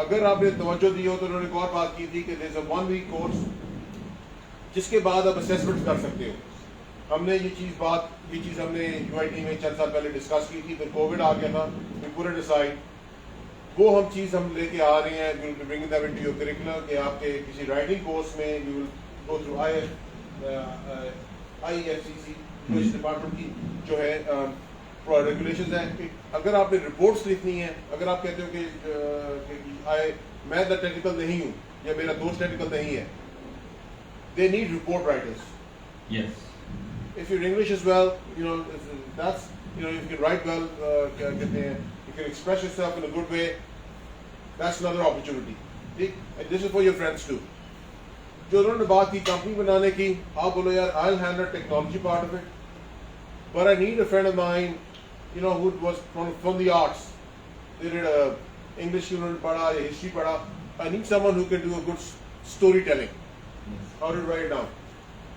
अगर आपने तवज्जो दी हो तो उन्होंने एक और बात की थी कि there's a 1 week course जिसके बाद आप असेसमेंट कर सकते हो. हमने ये चीज़ हमने UIT में चंद साल पहले डिस्कस की थी, फिर कोविड आ गया था, we put it aside. वो हम चीज़ हम लेके आ रहे हैं, we will be bringing them into your curriculum कि आपके किसी राइटिंग कोर्स में you will go through IEFCC जो इस डिपार्टमेंट की जो है रेगुलेशंस हैं. अगर आपने रिपोर्ट्स लिखनी है, अगर आप कहते हो कि मैं द टेक्निकल नहीं हूँ या मेरा दोस्त टेक्निकल नहीं है, they need report writers. Yes. If you're English as well, you know that's you can write well, you can express yourself in a good way. That's another opportunity. And this is for your friends too. जो उन्होंने बात की company बनाने की, आप बोलो यार I'll handle technology part of it, but I need a friend of mine, who was from the arts. They did a English उन्होंने पढ़ा या history पढ़ा. I need someone who can do a good storytelling. How to write it down.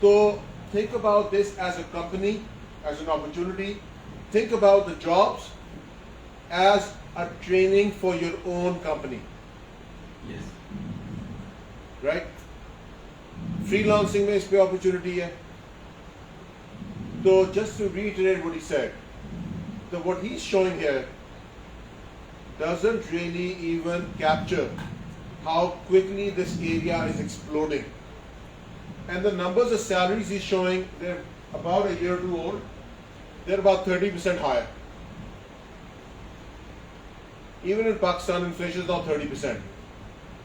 So think about this as a company, as an opportunity. Think about the jobs as a training for your own company. Yes. Right? Freelancing में इस पे opportunity है. So just to reiterate what he said, what he's showing here doesn't really even capture how quickly this area is exploding. And the numbers of salaries he's showing, they're about a year or two old. They're about 30% higher. Even in Pakistan, inflation is now 30%.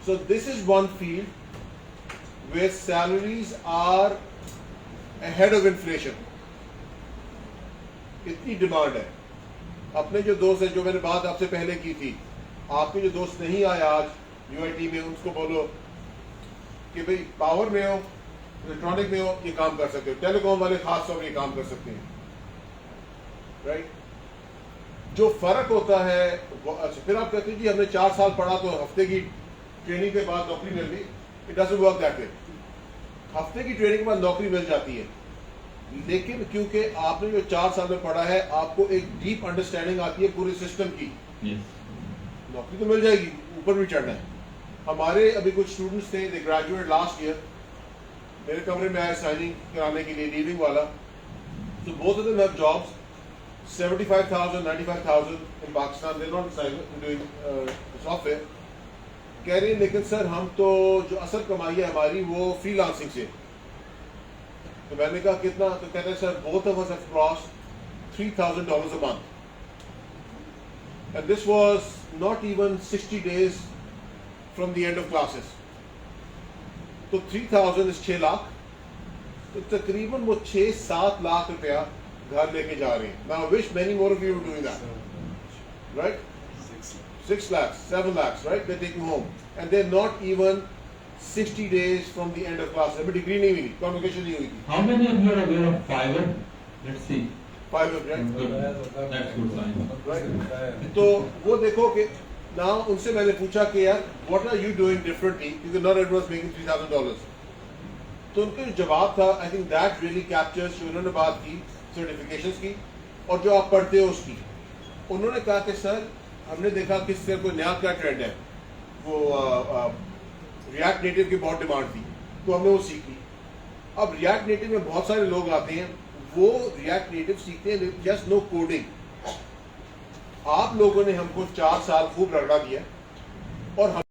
So this is one field where salaries are ahead of inflation. इतनी demand है. अपने जो दोस्त हैं, जो मैंने बात आपसे पहले की थी, आपके जो दोस्त नहीं आए आज UIT में, उसको बोलो कि भाई पावर में हो, इलेक्ट्रॉनिक में हो, ये काम कर सकते हो. टेलीकॉम वाले खास तौर पर ये काम कर सकते हैं, राइट? जो फर्क होता है अच्छा, फिर आप कहते हैं जी हमने 4 साल पढ़ा तो हफ्ते की ट्रेनिंग के बाद नौकरी मिल गई. It doesn't work that way. हफ्ते की ट्रेनिंग के बाद नौकरी मिल जाती है, लेकिन क्योंकि आपने जो 4 साल में पढ़ा है, आपको एक डीप अंडरस्टैंडिंग आती है पूरे सिस्टम की. नौकरी तो मिल जाएगी, ऊपर भी चढ़ना है. हमारे अभी कुछ स्टूडेंट्स थे, दे ग्रेजुएट लास्ट ईयर, मेरे कमरे में आए साइनिंग कराने के लिए, लीविंग वाला. तो both of them have jobs, 75,000, 95,000 in Pakistan. They're not doing software. कह रही है लेकिन सर हम तो जो असल कमाई है हमारी वो फ्रीलांसिंग से. तो मैंने कहा कितना? तो कहते हैं sir both of us have crossed $3,000 a month. And this was not even 60 days from the end of classes. तो 3,000 is 6 लाख. तो तकरीबन वो 6-7 लाख रुपया घर लेके जा रहे हैं. Now I wish many more of you were doing that, right? 6 lakhs, 7 lakhs, right? They're taking home, and they're not even 60 days from the end of class. अभी डिग्री नहीं हुई, कॉन्वोकेशन नहीं हुई थी. How many of you are aware of Fiverr? Let's see. Fiverr, right? Good. That's good sign. Right? तो वो देखो कि now उनसे मैंने पूछा कि यार what are you doing differently? क्योंकि not everyone was making $3,000. तो उनका जो जवाब था, I think that really captures जो उन्होंने बात की सर्टिफिकेशंस की और जो आप पढ़ते हो उसकी. उन्होंने कहा कि सर हमने देखा कि इससे कोई नया क्या ट्रेंड है, वो रिएक्ट नेटिव की बहुत डिमांड थी, तो हमने वो सीखी. अब रिएक्ट नेटिव में बहुत सारे लोग आते हैं, वो रिएक्ट नेटिव सीखते हैं जस्ट नो कोडिंग. आप लोगों ने हमको 4 साल खूब रगड़ा दिया और हम